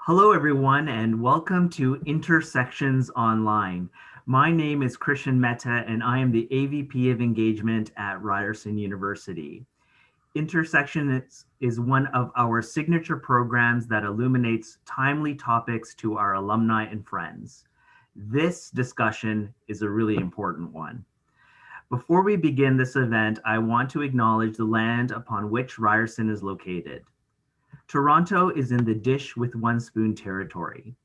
Hello, everyone, and welcome to Intersections Online. My name is Christian Mehta, and I am the AVP of Engagement at Ryerson University. Intersection is one of our signature programs that illuminates timely topics to our alumni and friends. This discussion is a really important one. Before we begin this event, I want to acknowledge the land upon which Ryerson is located. Toronto is in the Dish with One Spoon territory.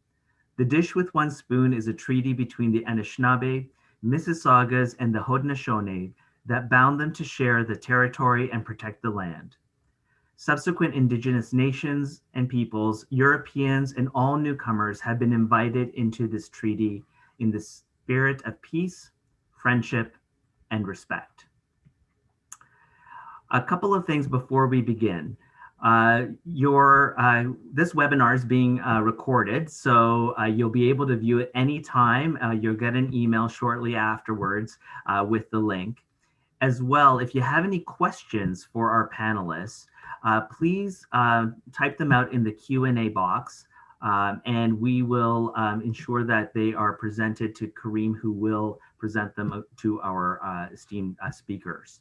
The Dish with One Spoon is a treaty between the Anishinaabe, Mississaugas, and the Haudenosaunee that bound them to share the territory and protect the land. Subsequent Indigenous nations and peoples, Europeans, and all newcomers have been invited into this treaty in the spirit of peace, friendship, and respect. A couple of things before we begin. This webinar is being recorded, so you'll be able to view it anytime. You'll get an email shortly afterwards with the link. As well, if you have any questions for our panelists, please type them out in the Q&A box, and we will ensure that they are presented to Kareem, who will present them to our esteemed speakers.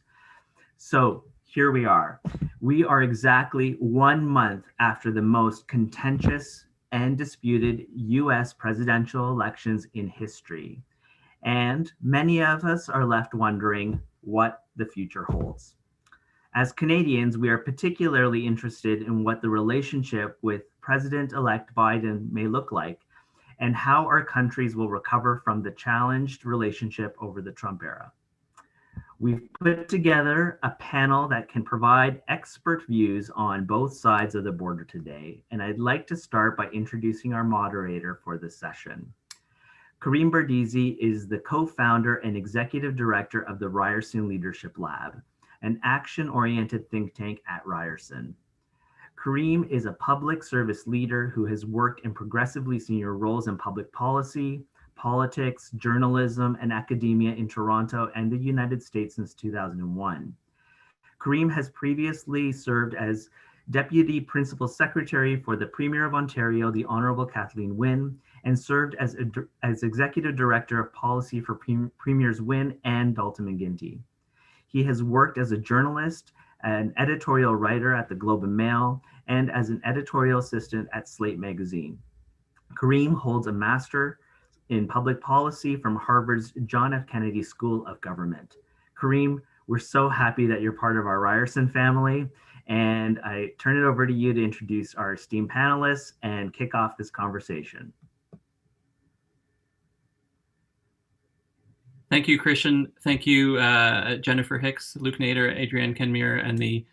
So here we are. We are exactly 1 month after the most contentious and disputed US presidential elections in history. And many of us are left wondering what the future holds. As Canadians, we are particularly interested in what the relationship with President-elect Biden may look like and how our countries will recover from the challenged relationship over the Trump era. We've put together a panel that can provide expert views on both sides of the border today, and I'd like to start by introducing our moderator for this session. Kareem Bardisi is the co-founder and executive director of the Ryerson Leadership Lab, an action-oriented think tank at Ryerson. Kareem is a public service leader who has worked in progressively senior roles in public policy, politics, journalism, and academia in Toronto and the United States since 2001. Kareem has previously served as Deputy Principal Secretary for the Premier of Ontario, the Honorable Kathleen Wynne, and served as Executive Director of Policy for Premiers Wynne and Dalton McGuinty. He has worked as a journalist, an editorial writer at the Globe and Mail, and as an editorial assistant at Slate magazine. Kareem holds a Master in Public Policy from Harvard's John F. Kennedy School of Government. Kareem, we're so happy that you're part of our Ryerson family, and I turn it over to you to introduce our esteemed panelists and kick off this conversation. Thank you, Christian. Thank you, Jennifer Hicks, Luke Nader, Adrienne Kenmure, and the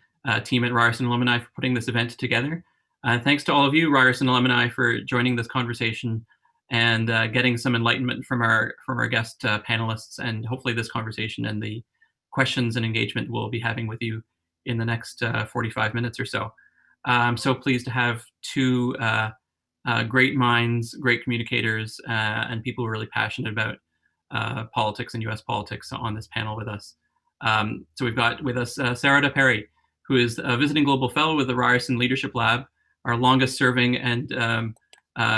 team at Ryerson Alumni for putting this event together. Thanks to all of you, Ryerson alumni, for joining this conversation and getting some enlightenment from our guest panelists, and hopefully this conversation and the questions and engagement we'll be having with you in the next 45 minutes or so. I'm so pleased to have two great minds, great communicators, and people who are really passionate about politics and US politics on this panel with us. So we've got with us Sarada Perry, who is a visiting global fellow with the Ryerson Leadership Lab, our longest serving and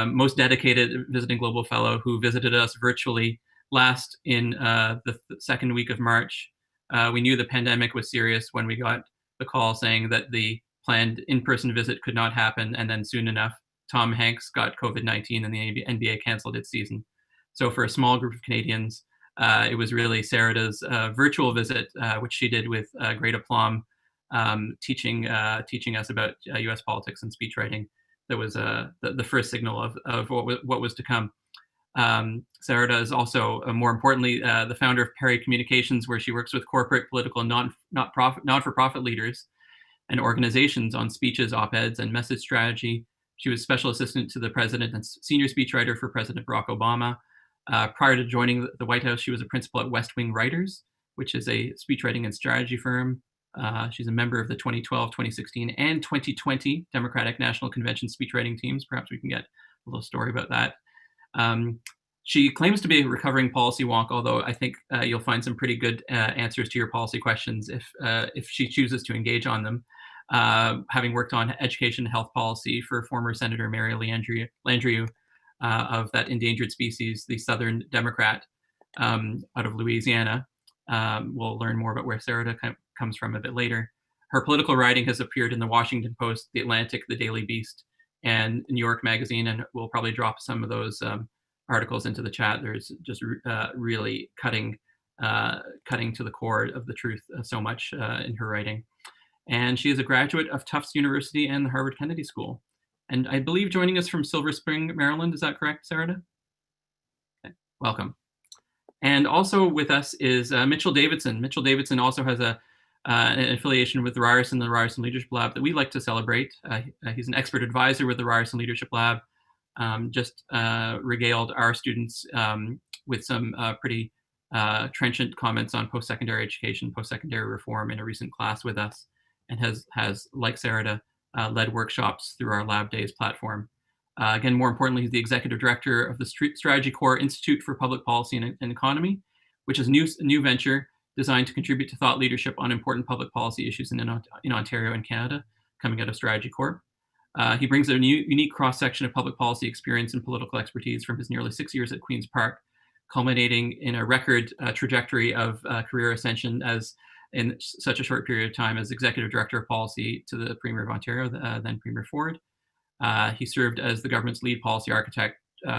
most dedicated visiting global fellow, who visited us virtually last in the second week of March. We knew the pandemic was serious when we got the call saying that the planned in-person visit could not happen, and then soon enough, Tom Hanks got COVID-19 and the NBA canceled its season. So for a small group of Canadians, it was really Sarada's virtual visit, which she did with great aplomb, teaching us about US politics and speech writing. That was the first signal of what was to come. Sarada is also, more importantly, the founder of Perry Communications, where she works with corporate, political, and not-for-profit leaders and organizations on speeches, op-eds, and message strategy. She was special assistant to the president and senior speechwriter for President Barack Obama. Prior to joining the White House, she was a principal at West Wing Writers, which is a speechwriting and strategy firm. She's a member of the 2012, 2016, and 2020 Democratic National Convention speechwriting teams. Perhaps we can get a little story about that. She claims to be a recovering policy wonk, although I think you'll find some pretty good answers to your policy questions if she chooses to engage on them. having worked on education and health policy for former Senator Mary Landrieu of that endangered species, the Southern Democrat out of Louisiana. We'll learn more about where Sarah comes from a bit later. Her political writing has appeared in the Washington Post, The Atlantic, The Daily Beast, and New York Magazine, and we'll probably drop some of those articles into the chat. There's just really cutting to the core of the truth so much in her writing. And she is a graduate of Tufts University and the Harvard Kennedy School. And I believe joining us from Silver Spring, Maryland, is that correct, Sarah? Okay. Welcome. And also with us is Mitchell Davidson. Mitchell Davidson also has an affiliation with the Ryerson Leadership Lab that we like to celebrate. He's an expert advisor with the Ryerson Leadership Lab. Just regaled our students with some pretty trenchant comments on post-secondary education, post-secondary reform in a recent class with us, and has like Sarah, led workshops through our Lab Days platform. Again, more importantly, he's the executive director of the Strategy Corps Institute for Public Policy and Economy, which is a new venture designed to contribute to thought leadership on important public policy issues in Ontario and Canada, coming out of Strategy Corps. He brings a unique cross-section of public policy experience and political expertise from his nearly 6 years at Queen's Park, culminating in a record trajectory of career ascension as in such a short period of time as Executive Director of Policy to the Premier of Ontario, then Premier Ford. He served as the government's lead policy architect,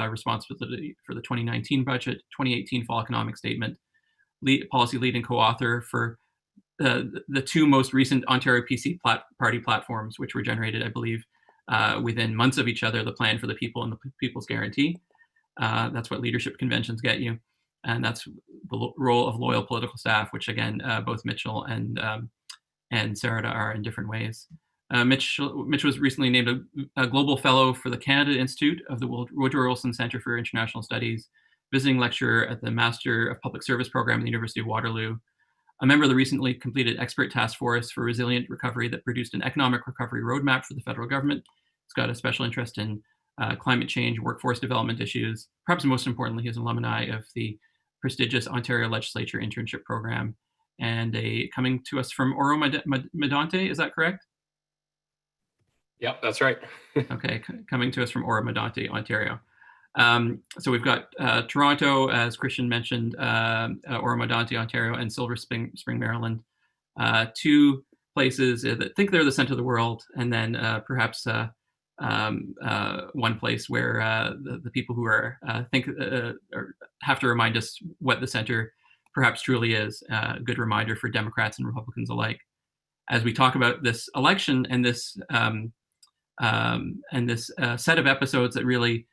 responsibility for the 2019 budget, 2018 Fall Economic Statement, policy lead and co-author for the two most recent Ontario PC party platforms, which were generated, I believe, within months of each other, the Plan for the People and the People's Guarantee. That's what leadership conventions get you. And that's the role of loyal political staff, which again, both Mitchell and Sarah are in different ways. Mitch was recently named a Global Fellow for the Canada Institute of the Woodrow Wilson Centre for International Studies, visiting lecturer at the Master of Public Service program at the University of Waterloo, a member of the recently completed Expert Task Force for Resilient Recovery that produced an economic recovery roadmap for the federal government. He's got a special interest in climate change, workforce development issues. Perhaps most importantly, he's an alumni of the prestigious Ontario Legislature internship program, and coming to us from Oro Medonte, is that correct? Yep, that's right. Okay, coming to us from Oro Medonte, Ontario. So we've got Toronto, as Christian mentioned, Oro Medonte, Ontario, and Silver Spring, Maryland. Two places that think they're the center of the world, and then perhaps one place where the people who are think or have to remind us what the center perhaps truly is. A good reminder for Democrats and Republicans alike. As we talk about this election and this set of episodes that really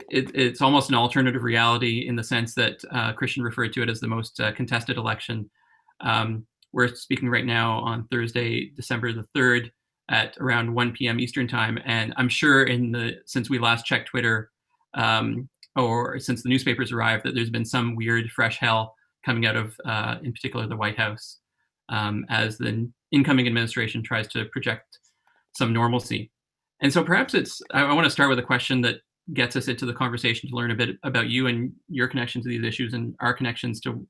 it's almost an alternative reality in the sense that Christian referred to it as the most contested election. We're speaking right now on Thursday, December the 3rd at around 1 p.m. Eastern time. And I'm sure since we last checked Twitter or since the newspapers arrived, that there's been some weird fresh hell coming out of, in particular, the White House as the incoming administration tries to project some normalcy. And so perhaps I want to start with a question that gets us into the conversation to learn a bit about you and your connection to these issues and our connections to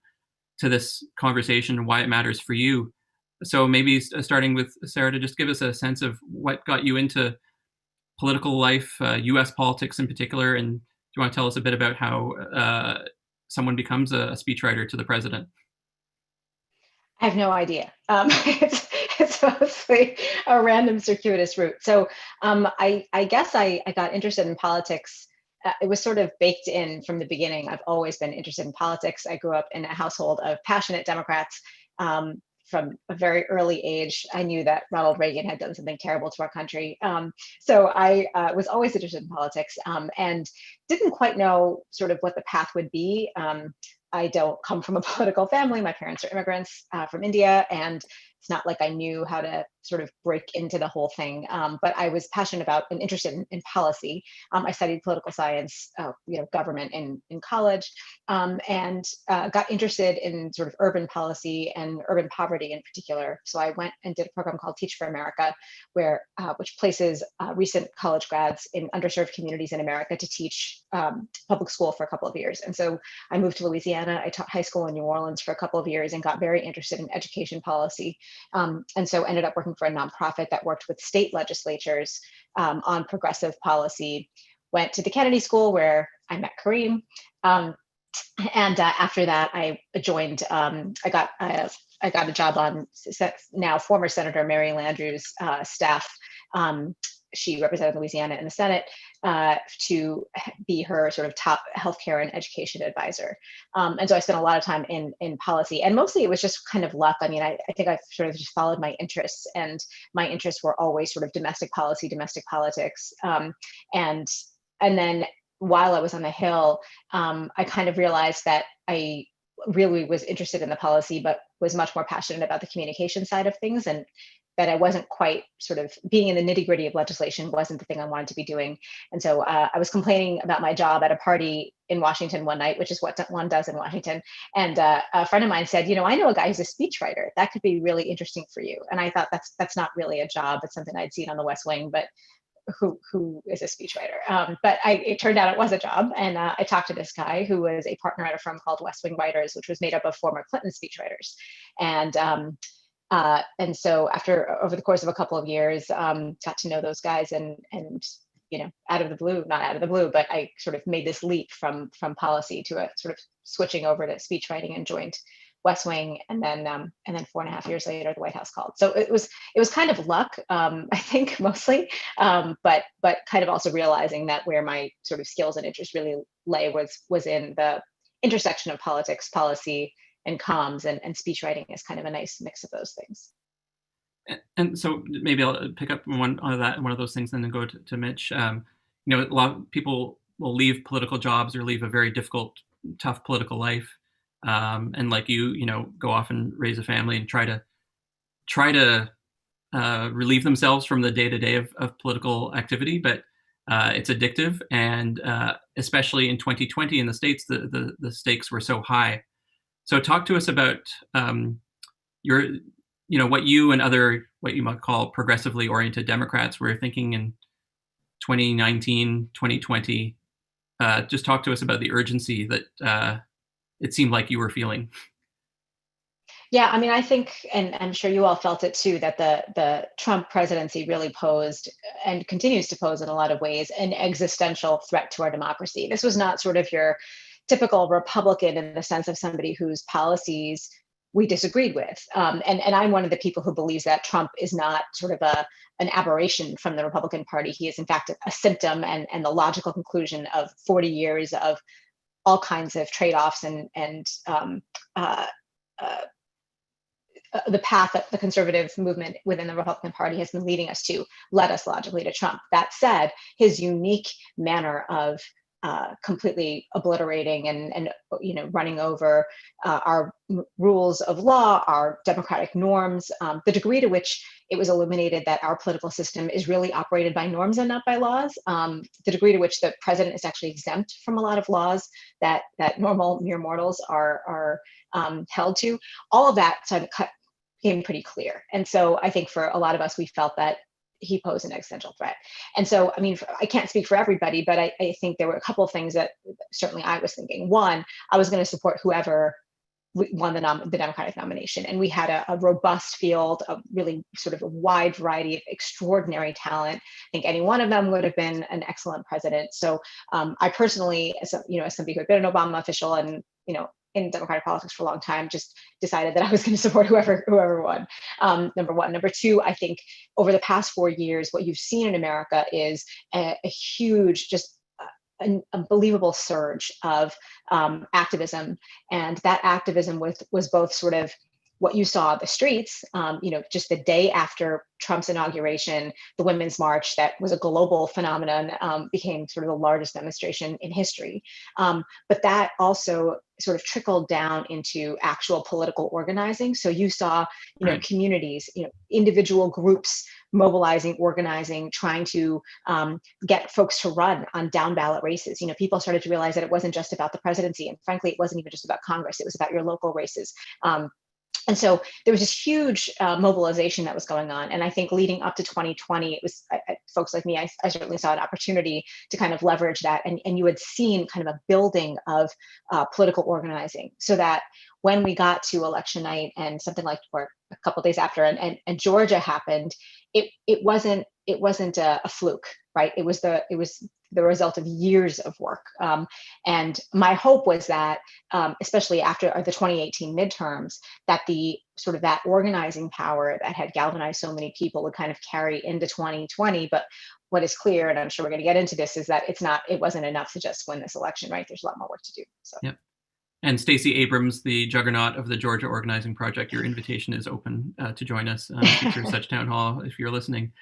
this conversation and why it matters for you. So maybe starting with Sarah, to just give us a sense of what got you into political life, U.S. politics in particular, and do you want to tell us a bit about how someone becomes a speechwriter to the president? I have no idea. It's mostly a random circuitous route. So I guess I got interested in politics. It was sort of baked in from the beginning. I've always been interested in politics. I grew up in a household of passionate Democrats. From a very early age, I knew that Ronald Reagan had done something terrible to our country. So I was always interested in politics and didn't quite know sort of what the path would be. I don't come from a political family. My parents are immigrants from India, and it's not like I knew how to sort of break into the whole thing. But I was passionate about and interested in policy. I studied political science, government in college, and got interested in sort of urban policy and urban poverty in particular. So I went and did a program called Teach for America, which places recent college grads in underserved communities in America to teach public school for a couple of years. And so I moved to Louisiana. I taught high school in New Orleans for a couple of years and got very interested in education policy. And so ended up working for a nonprofit that worked with state legislatures on progressive policy. Went to the Kennedy School where I met Kareem. And after that, I joined, I got a job on now former Senator Mary Landrieu's staff. She represented Louisiana in the Senate to be her sort of top healthcare and education advisor. And so I spent a lot of time in policy, and mostly it was just kind of luck. I mean, I think I sort of just followed my interests, and my interests were always sort of domestic policy, domestic politics. And then while I was on the Hill, I kind of realized that I really was interested in the policy, but was much more passionate about the communication side of things, and that I wasn't quite sort of being in the nitty gritty of legislation wasn't the thing I wanted to be doing. And so I was complaining about my job at a party in Washington one night, which is what one does in Washington. And a friend of mine said, I know a guy who's a speechwriter. That could be really interesting for you. And I thought that's not really a job. It's something I'd seen on the West Wing, but who is a speechwriter? But it turned out it was a job. And I talked to this guy who was a partner at a firm called West Wing Writers, which was made up of former Clinton speechwriters. And so over the course of a couple of years, got to know those guys, and out of the blue, not out of the blue, but I sort of made this leap from policy to a sort of switching over to speech writing, and joined West Wing, and then 4.5 years later, the White House called. So it was kind of luck, I think mostly, but kind of also realizing that where my sort of skills and interests really lay was in the intersection of politics, policy, and comms, and speech writing is kind of a nice mix of those things. And so maybe I'll pick up one of those things, and then go to Mitch. A lot of people will leave political jobs or leave a very difficult, tough political life, and like go off and raise a family and try to relieve themselves from the day-to-day of political activity, but it's addictive, and especially in 2020 in the States, the stakes were so high. So talk to us about what you and other, what you might call progressively oriented Democrats were thinking in 2019, 2020. Just talk to us about the urgency that it seemed like you were feeling. Yeah, I mean, I think, and I'm sure you all felt it too, that the Trump presidency really posed, and continues to pose in a lot of ways, an existential threat to our democracy. This was not sort of your typical Republican in the sense of somebody whose policies we disagreed with. And I'm one of the people who believes that Trump is not sort of an aberration from the Republican Party. He is in fact a symptom and the logical conclusion of 40 years of all kinds of trade-offs and the path that the conservative movement within the Republican Party has been leading us to led us logically to Trump. That said, his unique manner of completely obliterating and running over our rules of law, our democratic norms, the degree to which it was illuminated that our political system is really operated by norms and not by laws, the degree to which the president is actually exempt from a lot of laws that normal mere mortals are held to, all of that sort of became pretty clear. And so I think for a lot of us, we felt that he posed an existential threat. And so, I mean, I can't speak for everybody, but I think there were a couple of things that certainly I was thinking. One, I was going to support whoever won the Democratic nomination. And we had a robust field of really sort of a wide variety of extraordinary talent. I think any one of them would have been an excellent president. So I personally, as somebody who had been an Obama official and, in Democratic politics for a long time, just decided that I was going to support whoever won. Number one. Number two, I think over the past 4 years, what you've seen in America is a huge, just an unbelievable surge of activism. And that activism was both sort of what you saw on the streets, just the day after Trump's inauguration, the Women's March, that was a global phenomenon, became sort of the largest demonstration in history. But that also sort of trickled down into actual political organizing. So you saw, Right. communities, individual groups mobilizing, organizing, trying to get folks to run on down ballot races. People started to realize that it wasn't just about the presidency, and frankly, it wasn't even just about Congress. It was about your local races. And so there was this huge mobilization that was going on. And I think leading up to 2020, it was folks like me, I certainly saw an opportunity to kind of leverage that. And you had seen kind of a building of political organizing, so that when we got to election night and something like, or a couple of days after, and Georgia happened, it wasn't a fluke, right? It was the result of years of work. And my hope was that, especially after the 2018 midterms, that the sort of that organizing power that had galvanized so many people would kind of carry into 2020. But what is clear, and I'm sure we're going to get into this, is that it wasn't enough to just win this election, right? There's a lot more work to do. So. Yep. And Stacey Abrams, the juggernaut of the Georgia Organizing Project, your invitation is open to join us for such town hall if you're listening.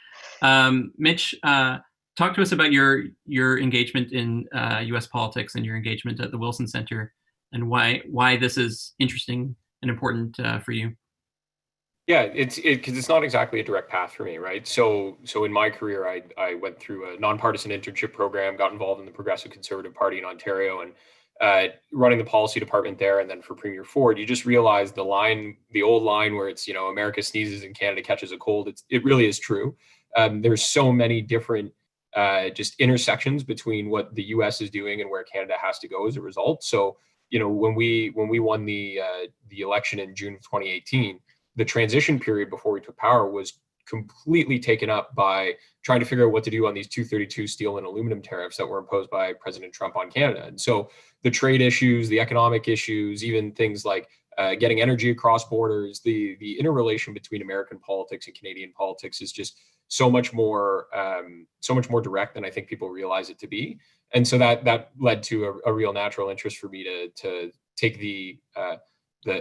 Mitch, talk to us about your engagement in U.S. politics and your engagement at the Wilson Center, and why this is interesting and important for you. Yeah, because it's not exactly a direct path for me, right? So in my career, I went through a nonpartisan internship program, got involved in the Progressive Conservative Party in Ontario, and running the policy department there. And then for Premier Ford, you just realize the old line where it's, America sneezes and Canada catches a cold. It really is true. There's so many different just intersections between what the US is doing and where Canada has to go as a result. So, when we won the election in June of 2018, the transition period before we took power was completely taken up by trying to figure out what to do on these 232 steel and aluminum tariffs that were imposed by President Trump on Canada. And so the trade issues, the economic issues, even things like getting energy across borders, the interrelation between American politics and Canadian politics is just so much more direct than I think people realize it to be. And so that led to a real natural interest for me to take the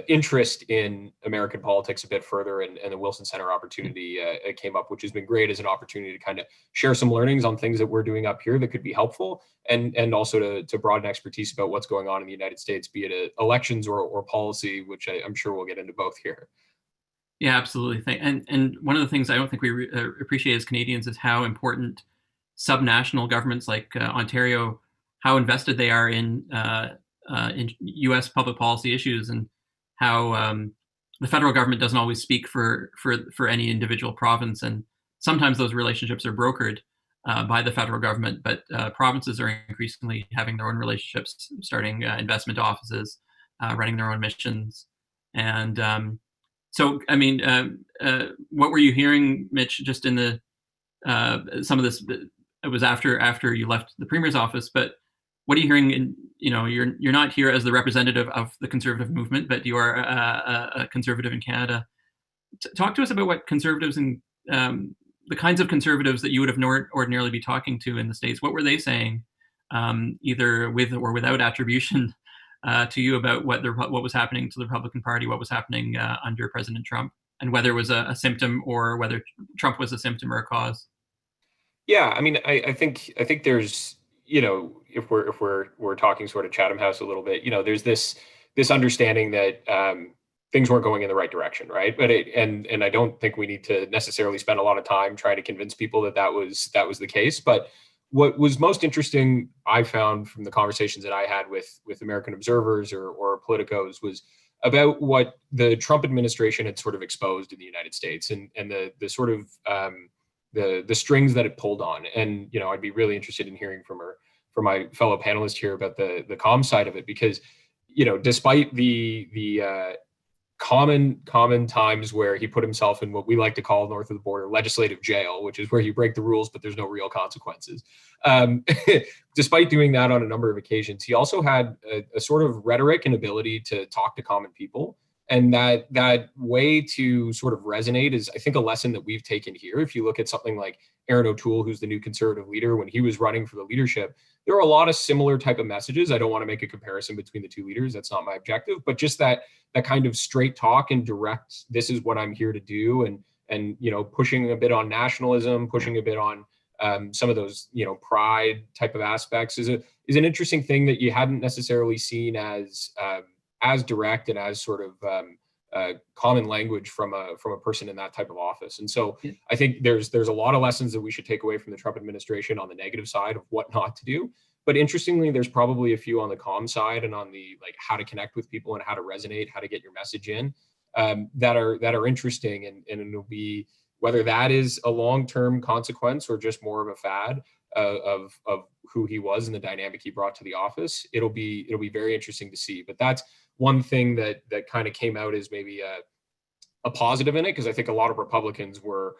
interest in American politics a bit further, and the Wilson Center opportunity came up, which has been great as an opportunity to kind of share some learnings on things that we're doing up here that could be helpful, and also to broaden expertise about what's going on in the United States, be it elections or policy, which I'm sure we'll get into both here. Yeah, absolutely. And one of the things I don't think we appreciate as Canadians is how important subnational governments like Ontario, how invested they are in U.S. public policy issues, and how the federal government doesn't always speak for any individual province, and sometimes those relationships are brokered by the federal government. But provinces are increasingly having their own relationships, starting investment offices, running their own missions, and so I mean, what were you hearing, Mitch? Just in the some of this, it was after you left the Premier's office, but what are you hearing? You're not here as the representative of the Conservative movement, but you are a Conservative in Canada. Talk to us about what Conservatives and the kinds of Conservatives that you would have ordinarily be talking to in the States. What were they saying, either with or without attribution to you, about what was happening to the Republican Party, what was happening under President Trump, and whether it was a symptom or whether Trump was a symptom or a cause? Yeah, I mean, I think there's, if we're talking sort of Chatham House a little bit, there's this understanding that things weren't going in the right direction, right? But and I don't think we need to necessarily spend a lot of time trying to convince people that was the case. But what was most interesting, I found, from the conversations that I had with American observers or politicos, was about what the Trump administration had sort of exposed in the United States, and the sort of the strings that it pulled on. And I'd be really interested in hearing from my fellow panelists here about the comm side of it, because despite the common times where he put himself in what we like to call north of the border legislative jail, which is where you break the rules but there's no real consequences. Despite doing that on a number of occasions, he also had a sort of rhetoric and ability to talk to common people And that way to sort of resonate is, I think, a lesson that we've taken here. If you look at something like Aaron O'Toole, who's the new Conservative leader, when he was running for the leadership, there are a lot of similar type of messages. I don't want to make a comparison between the two leaders. That's not my objective, but just that kind of straight talk and direct, this is what I'm here to do. And pushing a bit on nationalism, pushing a bit on some of those, pride type of aspects is an interesting thing that you hadn't necessarily seen as direct and as sort of common language from a person in that type of office. And so I think there's a lot of lessons that we should take away from the Trump administration on the negative side of what not to do. But interestingly, there's probably a few on the comm side and on the how to connect with people and how to resonate, how to get your message in, that are interesting. And it'll be, whether that is a long-term consequence or just more of a fad of who he was and the dynamic he brought to the office, it'll be very interesting to see. But that's one thing that kind of came out as maybe a positive in it, because I think a lot of Republicans were,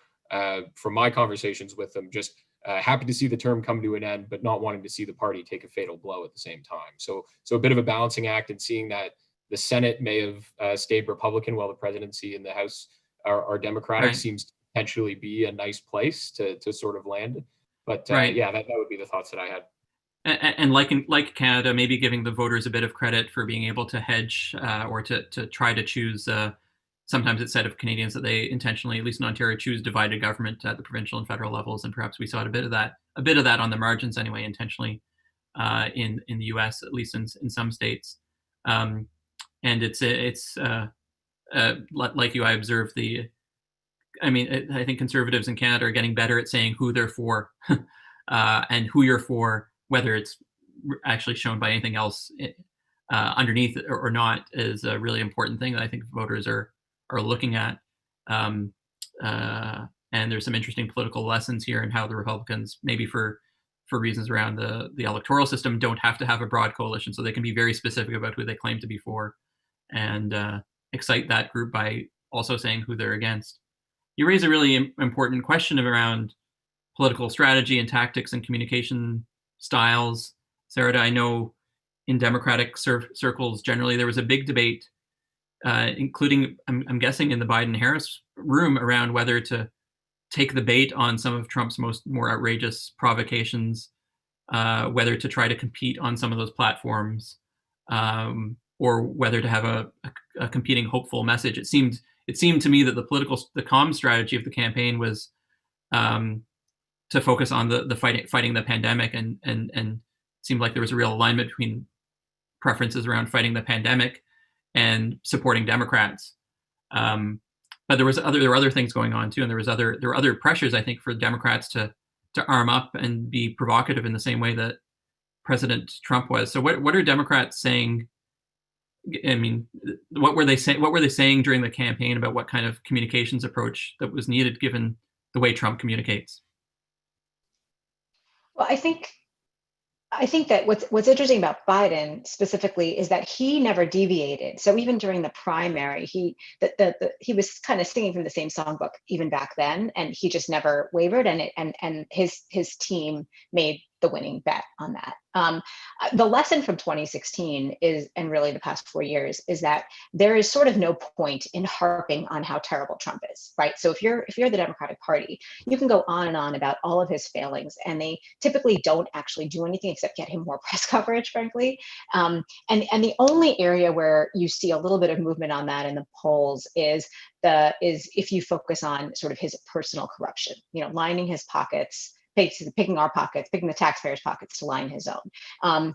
from my conversations with them, just happy to see the term come to an end, but not wanting to see the party take a fatal blow at the same time. So a bit of a balancing act, and seeing that the Senate may have stayed Republican while the presidency and the House are Democratic, right, seems to potentially be a nice place to sort of land. But right, yeah, that would be the thoughts that I had. And like Canada, maybe giving the voters a bit of credit for being able to hedge or to try to choose. Sometimes it's said of Canadians that they intentionally, at least in Ontario, choose divided government at the provincial and federal levels, and perhaps we saw a bit of that on the margins anyway, intentionally in the U.S., at least in some states. And it's like you, I observe I think Conservatives in Canada are getting better at saying who they're for and who you're for, whether it's actually shown by anything else underneath or not, is a really important thing that I think voters are looking at. And there's some interesting political lessons here in how the Republicans, maybe for reasons around the electoral system, don't have to have a broad coalition, so they can be very specific about who they claim to be for, and excite that group by also saying who they're against. You raise a really important question around political strategy and tactics and communication styles. Sarah, I know in Democratic circles generally there was a big debate, including, I'm guessing, in the Biden-Harris room, around whether to take the bait on some of Trump's more outrageous provocations, whether to try to compete on some of those platforms, or whether to have a competing hopeful message. It seemed to me that the comm strategy of the campaign was to focus on the fighting the pandemic, and it seemed like there was a real alignment between preferences around fighting the pandemic and supporting Democrats. But there were other things going on too, and there were other pressures, I think, for Democrats to arm up and be provocative in the same way that President Trump was. So what are Democrats saying? I mean, what were they saying during the campaign about what kind of communications approach that was needed given the way Trump communicates? Well, I think that what's interesting about Biden specifically is that he never deviated. So even during the primary, he was kind of singing from the same songbook even back then, and he just never wavered. And his team made the winning bet on that. The lesson from 2016 is, and really the past 4 years, is that there is sort of no point in harping on how terrible Trump is, right? So if you're the Democratic Party, you can go on and on about all of his failings, and they typically don't actually do anything except get him more press coverage, frankly. And the only area where you see a little bit of movement on that in the polls is if you focus on sort of his personal corruption, lining his pockets, picking our pockets, picking the taxpayers' pockets to line his own.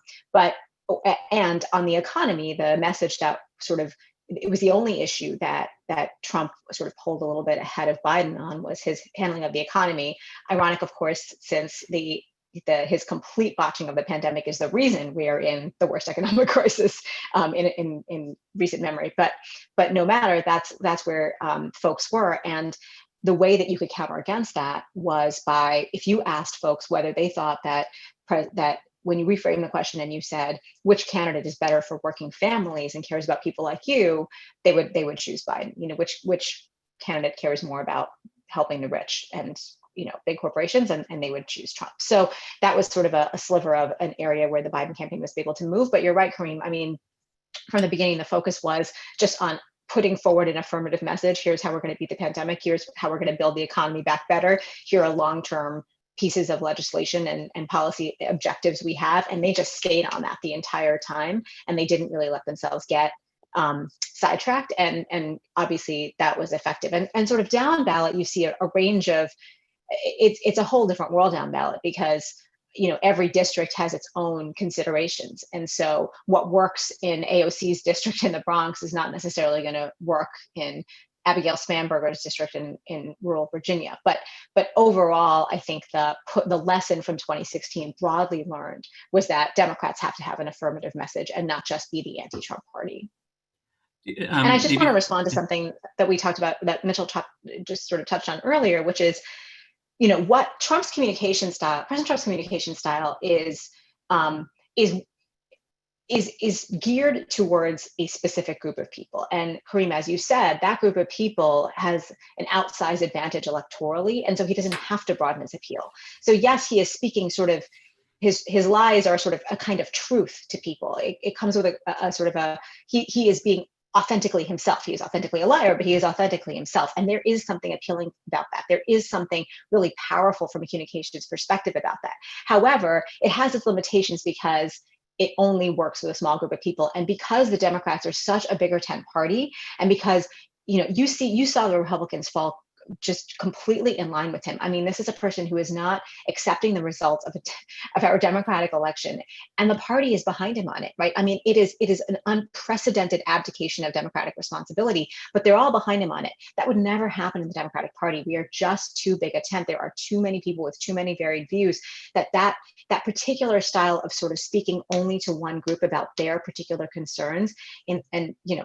And on the economy, the message that it was the only issue that Trump sort of pulled a little bit ahead of Biden on was his handling of the economy. Ironic, of course, since his complete botching of the pandemic is the reason we are in the worst economic crisis in recent memory. But no matter, that's where folks were. And the way that you could counter against that was by, if you asked folks whether they thought that when you reframe the question and you said, which candidate is better for working families and cares about people like you, they would choose Biden. Which candidate cares more about helping the rich and big corporations, and they would choose Trump. So that was sort of a sliver of an area where the Biden campaign was able to move. But you're right, Kareem. I mean, from the beginning, the focus was just on putting forward an affirmative message. Here's how we're going to beat the pandemic. Here's how we're going to build the economy back better. Here are long-term pieces of legislation and policy objectives we have. And they just stayed on that the entire time. And they didn't really let themselves get sidetracked. And obviously that was effective. And sort of down ballot, you see a range of, it's a whole different world down ballot, because every district has its own considerations. And so what works in AOC's district in the Bronx is not necessarily going to work in Abigail Spanberger's district in rural Virginia. But overall, I think the lesson from 2016 broadly learned was that Democrats have to have an affirmative message and not just be the anti-Trump party. And I just want to respond to something that we talked about, that Mitchell just sort of touched on earlier, which is, what President Trump's communication style is geared towards a specific group of people. And Kareem, as you said, that group of people has an outsized advantage electorally, and so he doesn't have to broaden his appeal. So yes, he is speaking sort of, his lies are sort of a kind of truth to people. It comes with a sort of he is being authentically himself. He is authentically a liar, but he is authentically himself. And there is something appealing about that. There is something really powerful from a communications perspective about that. However, it has its limitations because it only works with a small group of people. And because the Democrats are such a bigger tent party, and because, you saw the Republicans fall just completely in line with him. I mean, this is a person who is not accepting the results of our democratic election, and the party is behind him on it, right? I mean, it is an unprecedented abdication of democratic responsibility, but they're all behind him on it. That would never happen in the Democratic Party. We are just too big a tent. There are too many people with too many varied views that particular style of sort of speaking only to one group about their particular concerns, and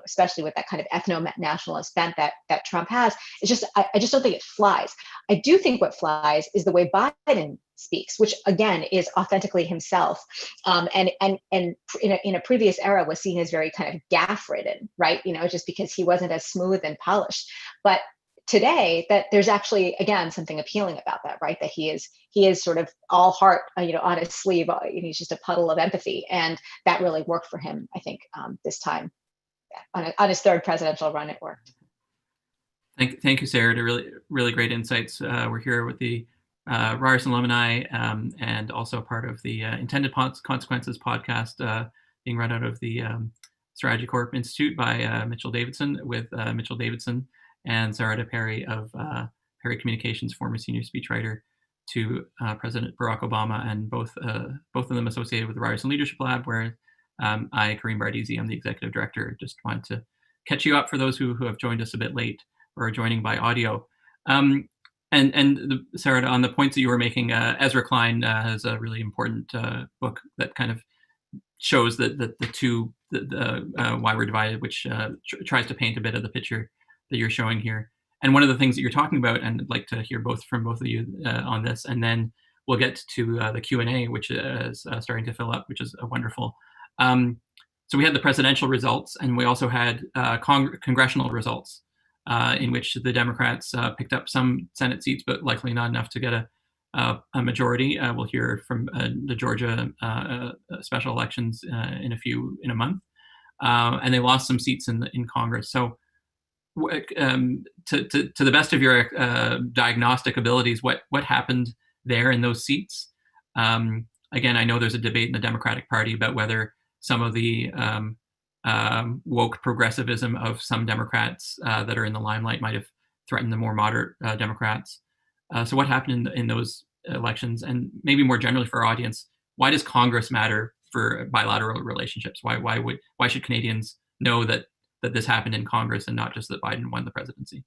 especially with that kind of ethno-nationalist bent that Trump has, it's just, I just don't think it flies. I do think what flies is the way Biden speaks, which again is authentically himself, and in a previous era was seen as very kind of gaffe-ridden, right? Just because he wasn't as smooth and polished. But today, that there's actually, again, something appealing about that, right? That he is sort of all heart, on his sleeve. He's just a puddle of empathy, and that really worked for him, I think, this time on his third presidential run. It worked. Thank you, Sarah. To really great insights. We're here with the Ryerson alumni, and also part of the Intended Consequences podcast, being run out of the Strategy Corp Institute by Mitchell Davidson, with Mitchell Davidson and Sarah Perry of Perry Communications, former senior speechwriter to President Barack Obama, and both of them associated with the Ryerson Leadership Lab, where I, Kareem Bardisi, I'm the executive director. Just wanted to catch you up for those who have joined us a bit late or joining by audio. Sarah, on the points that you were making, Ezra Klein has a really important book that kind of shows that why we're divided, which tries to paint a bit of the picture that you're showing here. And one of the things that you're talking about, and I'd like to hear from both of you on this, and then we'll get to the Q&A, which is starting to fill up, which is wonderful. So we had the presidential results, and we also had congressional results, in which the Democrats picked up some Senate seats, but likely not enough to get a majority. We'll hear from the Georgia special elections in a month, and they lost some seats in Congress. So, to the best of your diagnostic abilities, what happened there in those seats? Again, I know there's a debate in the Democratic Party about whether some of the woke progressivism of some Democrats that are in the limelight might have threatened the more moderate Democrats. So what happened in those elections? And maybe more generally for our audience, why does Congress matter for bilateral relationships? Why should Canadians know that this happened in Congress and not just that Biden won the presidency?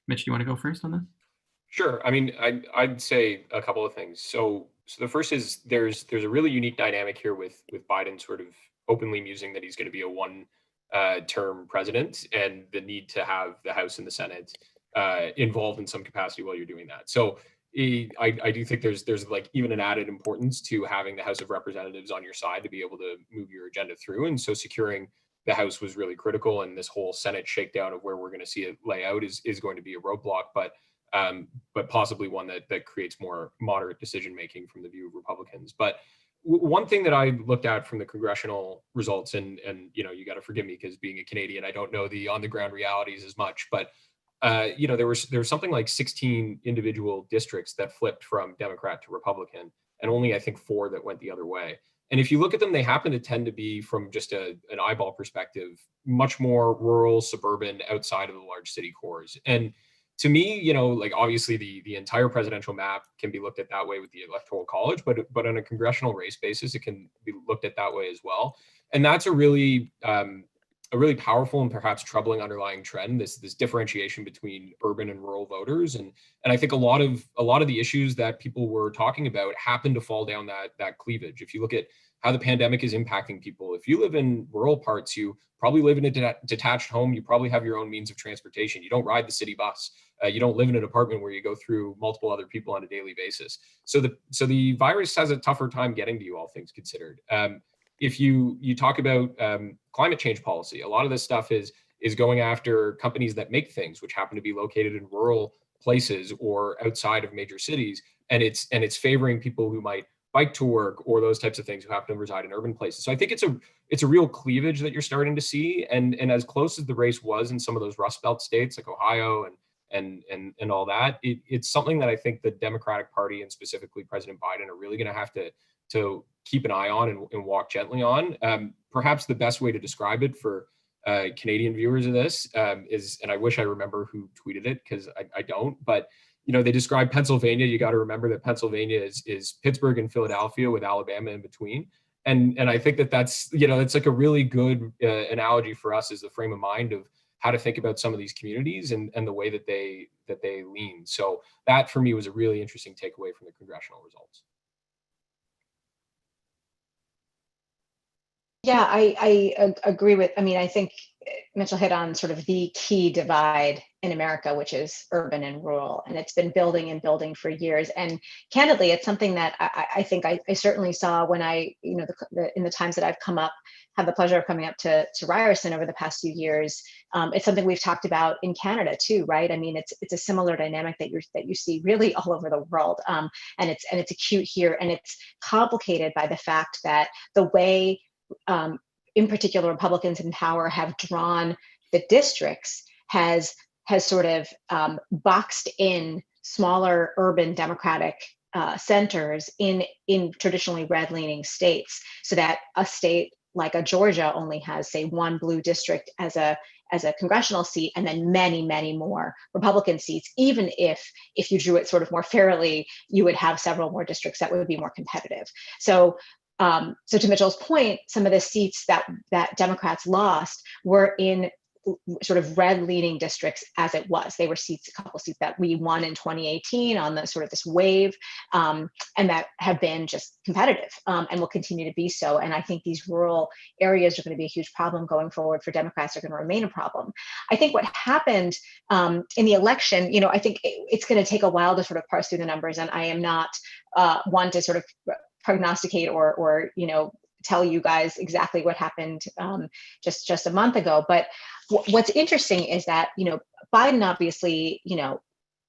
Mitch, do you want to go first on this? Sure. I mean, I'd say a couple of things. So the first is there's a really unique dynamic here with Biden sort of openly musing that he's going to be a one-term president, and the need to have the House and the Senate involved in some capacity while you're doing that. So I do think there's like even an added importance to having the House of Representatives on your side to be able to move your agenda through. And so securing the House was really critical, and this whole Senate shakedown of where we're going to see it lay out is going to be a roadblock, but possibly one that creates more moderate decision making from the view of Republicans. But one thing that I looked at from the congressional results, and you got to forgive me because being a Canadian, I don't know the on the ground realities as much, but there was something like 16 individual districts that flipped from Democrat to Republican, and only I think 4 that went the other way. And if you look at them, they happen to tend to be, from just an eyeball perspective, much more rural, suburban, outside of the large city cores. And to me, like obviously the entire presidential map can be looked at that way with the Electoral College, but on a congressional race basis, it can be looked at that way as well. And that's a really powerful and perhaps troubling underlying trend, this differentiation between urban and rural voters. And I think a lot of the issues that people were talking about happen to fall down that cleavage. If you look at how the pandemic is impacting people, if you live in rural parts, you probably live in a detached home, you probably have your own means of transportation, you don't ride the city bus, you don't live in an apartment where you go through multiple other people on a daily basis. So the virus has a tougher time getting to you, all things considered. If you talk about climate change policy, a lot of this stuff is going after companies that make things, which happen to be located in rural places or outside of major cities, and it's favoring people who might bike to work or those types of things who happen to reside in urban places. So I think it's a real cleavage that you're starting to see, and as close as the race was in some of those Rust Belt states like Ohio and all that, it's something that I think the Democratic Party and specifically President Biden are really going to have to keep an eye on and walk gently on. Perhaps the best way to describe it for Canadian viewers of this is, and I wish I remember who tweeted it because I don't, but they describe Pennsylvania. You got to remember that Pennsylvania is Pittsburgh and Philadelphia with Alabama in between. And I think that's it's like a really good analogy for us as the frame of mind of how to think about some of these communities and the way that they lean. So that for me was a really interesting takeaway from the congressional results. Yeah, I agree with, I think Mitchell hit on sort of the key divide in America, which is urban and rural, and it's been building and building for years. And candidly, it's something that I think I certainly saw when I, in the times that I've have the pleasure of coming up to Ryerson over the past few years. It's something we've talked about in Canada too, right? It's a similar dynamic that you see really all over the world, and it's acute here, and it's complicated by the fact that the way in particular, Republicans in power have drawn the districts has sort of boxed in smaller urban Democratic centers in traditionally red-leaning states, so that a state like a Georgia only has, say, one blue district as a congressional seat, and then many, many more Republican seats. Even if you drew it sort of more fairly, you would have several more districts that would be more competitive. So to Mitchell's point, some of the seats that Democrats lost were in sort of red-leaning districts as it was. They were a couple seats that we won in 2018 on the sort of this wave, and that have been just competitive and will continue to be so. And I think these rural areas are going to be a huge problem going forward for Democrats, are going to remain a problem. I think what happened in the election, I think it's going to take a while to sort of parse through the numbers, and I am not one to sort of prognosticate or tell you guys exactly what happened just a month ago. But what's interesting is that Biden obviously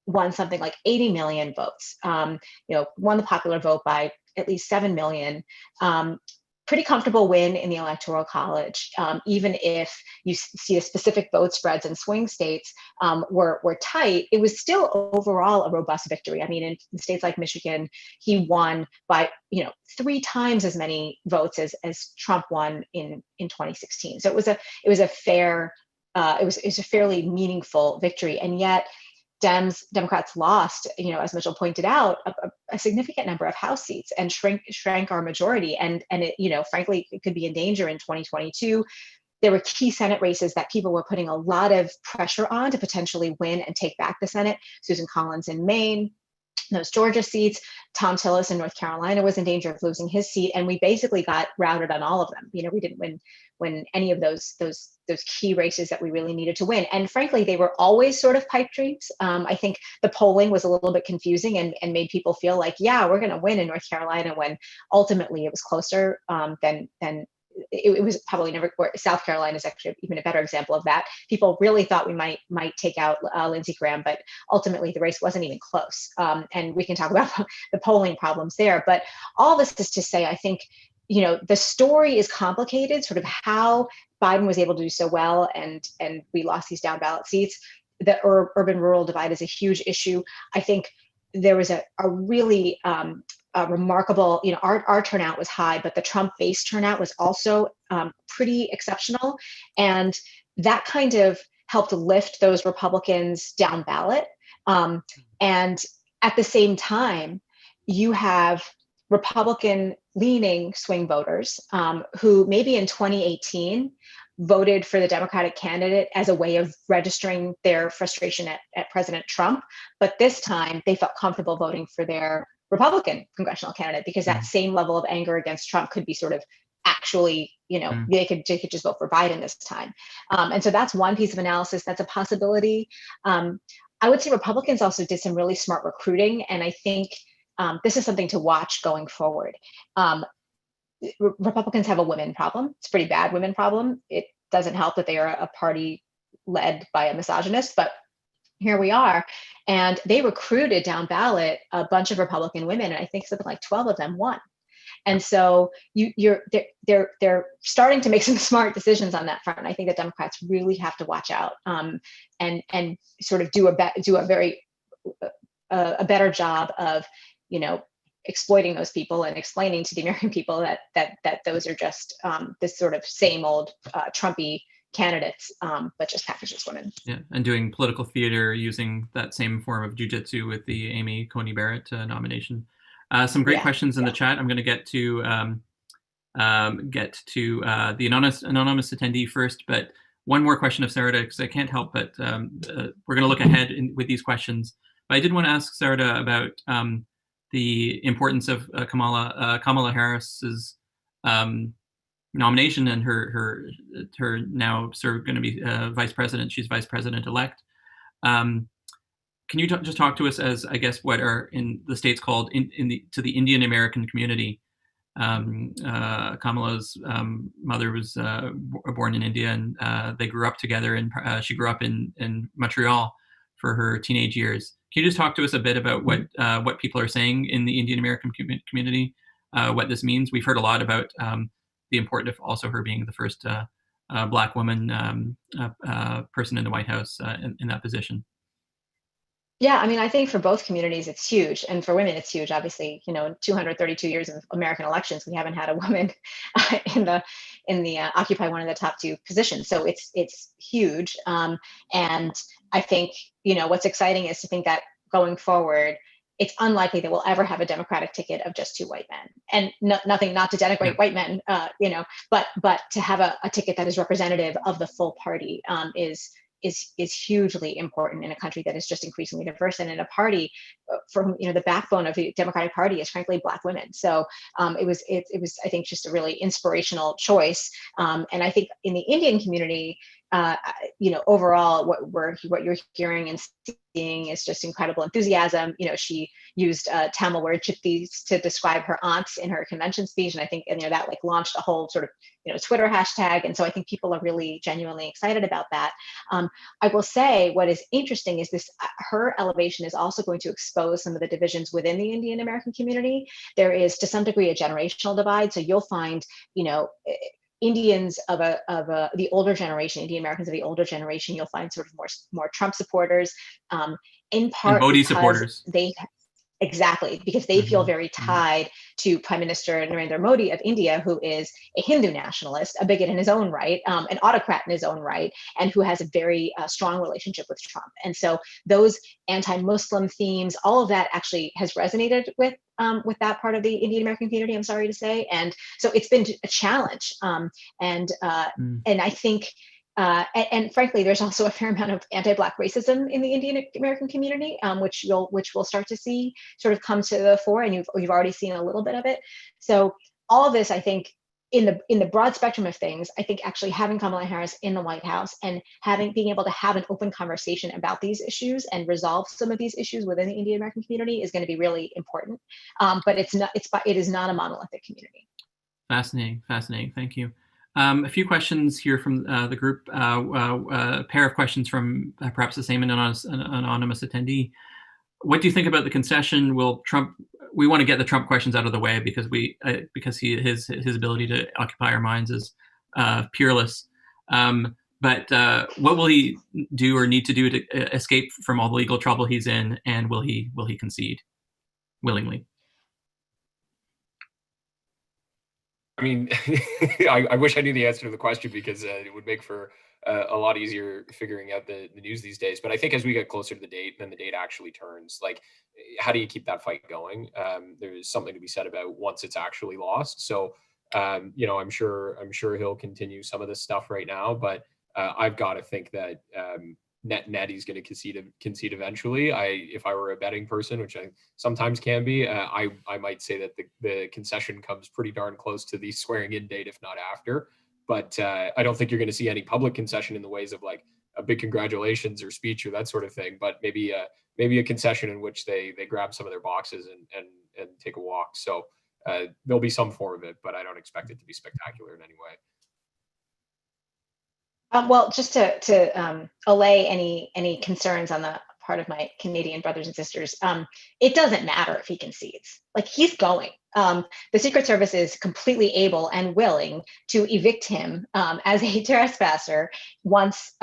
won something like 80 million votes, won the popular vote by at least 7 million. Pretty comfortable win in the Electoral College, even if you see the specific vote spreads in swing states were tight. It was still overall a robust victory. In states like Michigan, he won by 3 times as many votes as Trump won in 2016. So it was a fairly meaningful victory, and yet Democrats lost, as Mitchell pointed out, a significant number of House seats and shrank our majority. And it, frankly, it could be in danger in 2022. There were key Senate races that people were putting a lot of pressure on to potentially win and take back the Senate. Susan Collins in Maine, those Georgia seats, Tom Tillis in North Carolina was in danger of losing his seat, and we basically got routed on all of them. We didn't win any of those key races that we really needed to win. And frankly, they were always sort of pipe dreams. I think the polling was a little bit confusing and made people feel like, yeah, we're going to win in North Carolina, when ultimately it was closer than it was probably never. South Carolina is actually even a better example of that. People really thought we might take out Lindsey Graham, but ultimately the race wasn't even close. And we can talk about the polling problems there. But all this is to say, I think, the story is complicated, sort of how Biden was able to do so well, and we lost these down ballot seats. The urban-rural divide is a huge issue. I think there was a really remarkable, our turnout was high, but the Trump base turnout was also pretty exceptional. And that kind of helped lift those Republicans down ballot. And at the same time, you have Republican-leaning swing voters who maybe in 2018 voted for the Democratic candidate as a way of registering their frustration at President Trump. But this time they felt comfortable voting for their Republican congressional candidate because that same level of anger against Trump could be sort of actually, they could just vote for Biden this time. And so that's one piece of analysis. That's a possibility. I would say Republicans also did some really smart recruiting. And I think this is something to watch going forward. Republicans have a women problem. It's a pretty bad women problem. It doesn't help that they are a party led by a misogynist, but here we are. And they recruited down ballot a bunch of Republican women, and I think something like 12 of them won. And so they're starting to make some smart decisions on that front. And I think that Democrats really have to watch out and sort of do a better job of exploiting those people and explaining to the American people that those are just this sort of same old Trumpy candidates, but just packaged as women. Yeah, and doing political theater using that same form of jujitsu with the Amy Coney Barrett nomination. Some great questions in the chat. I'm going to get to the anonymous attendee first, but one more question of Sarada, because I can't help but we're going to look ahead with these questions. But I did want to ask Sarada about the importance of Kamala Harris's nomination and her now going to be vice president. She's vice president elect. Can you just talk to us as, I guess, what are in the States called to the Indian American community? Kamala's mother was born in India, and they grew up together, and she grew up in Montreal for her teenage years. Can you just talk to us a bit about what people are saying in the Indian American community, what this means? We've heard a lot about the importance of also her being the first Black woman person in the White House in that position. Yeah, I mean, I think for both communities, it's huge. And for women, it's huge. Obviously, 232 years of American elections, we haven't had a woman in the occupy one of the top two positions. So it's huge. And I think, what's exciting is to think that going forward, it's unlikely that we'll ever have a Democratic ticket of just two white men. And nothing, not to denigrate white men, but to have a ticket that is representative of the full party is hugely important in a country that is just increasingly diverse, and in a party from the backbone of the Democratic Party is frankly Black women. So it was I think just a really inspirational choice. And I think in the Indian community, overall, what you're hearing and seeing is just incredible enthusiasm. She used Tamil word chittis to describe her aunts in her convention speech, and I think that launched a whole sort of Twitter hashtag. And so I think people are really genuinely excited about that. I will say what is interesting is her elevation is also going to expose some of the divisions within the Indian American community. There is to some degree a generational divide. So you'll find, Indians of the older generation, Indian Americans of the older generation, you'll find sort of more Trump supporters, in part and Modi supporters. Exactly, because they feel very tied to Prime Minister Narendra Modi of India, who is a Hindu nationalist, a bigot in his own right, an autocrat in his own right, and who has a very strong relationship with Trump. And so those anti-Muslim themes, all of that actually has resonated with that part of the Indian American community, I'm sorry to say. And so it's been a challenge. And I think, and frankly, there's also a fair amount of anti-Black racism in the Indian American community, which we'll start to see sort of come to the fore, and you've already seen a little bit of it. So all of this, I think, in the broad spectrum of things, I think actually having Kamala Harris in the White House and being able to have an open conversation about these issues and resolve some of these issues within the Indian American community is going to be really important. But it is not a monolithic community. Fascinating. Thank you. A few questions here from the group. A pair of questions from perhaps the same anonymous attendee. What do you think about the concession? Will Trump? We want to get the Trump questions out of the way because his ability to occupy our minds is peerless. But what will he do or need to do to escape from all the legal trouble he's in, and will he concede willingly? I mean, I wish I knew the answer to the question, because it would make for a lot easier figuring out the news these days. But I think as we get closer to the date, then the date actually turns. Like, how do you keep that fight going? There's something to be said about once it's actually lost. So, I'm sure he'll continue some of this stuff right now, but I've got to think that net he's going to concede eventually. If I were a betting person, which I sometimes can be, I might say that the concession comes pretty darn close to the swearing in date, if not after. But I don't think you're going to see any public concession in the ways of like a big congratulations or speech or that sort of thing. But maybe a concession in which they grab some of their boxes and take a walk. So there'll be some form of it, but I don't expect it to be spectacular in any way. Well, just to allay any concerns on the part of my Canadian brothers and sisters, it doesn't matter if he concedes. Like, he's going. The Secret Service is completely able and willing to evict him as a trespasser once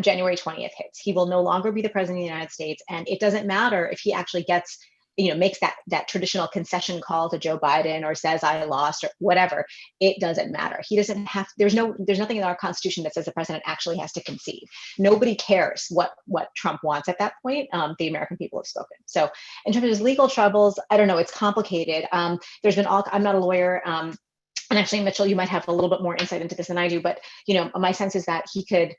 January 20th hits. He will no longer be the president of the United States, and it doesn't matter if he actually gets, makes that traditional concession call to Joe Biden or says I lost or whatever. It doesn't matter. He doesn't have. There's nothing in our Constitution that says the president actually has to concede. Nobody cares what Trump wants at that point. The American people have spoken. So in terms of his legal troubles, I don't know. It's complicated. There's been I'm not a lawyer. And actually, Mitchell, you might have a little bit more insight into this than I do. But my sense is that he could.